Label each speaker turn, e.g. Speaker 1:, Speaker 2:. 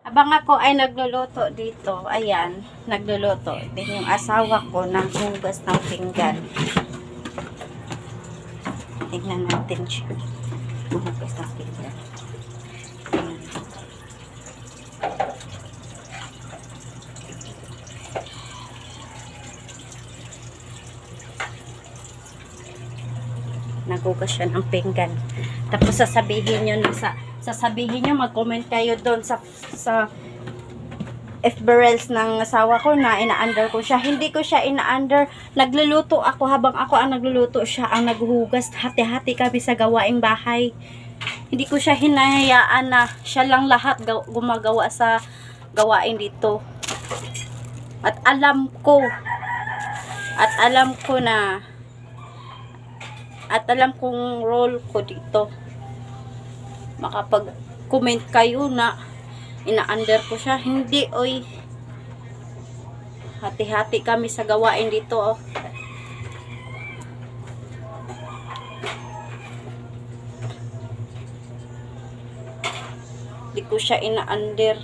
Speaker 1: Habang ako ay nagluluto dito, ayan, nagluluto. Din yung asawa ko ng hugas ng pinggan. Tignan natin siya. Hugas ng pinggan. Nagugas siya ng pinggan. Tapos sasabihin nyo na sasabihin nyo, mag-comment kayo doon sa FB Reels ng asawa ko na ina-under ko siya. Hindi ko siya ina-under. Nagluluto ako, habang ako ang nagluluto, siya ang naghuhugas. Hati-hati kami sa gawaing bahay. Hindi ko siya hinahayaan na siya lang lahat gumagawa sa gawain dito. At alam kong role ko dito. Makapag-comment kayo na ina-under ko siya. Hindi, oy. Hati-hati kami sa gawain dito, oh. Hindi ko siya ina-under.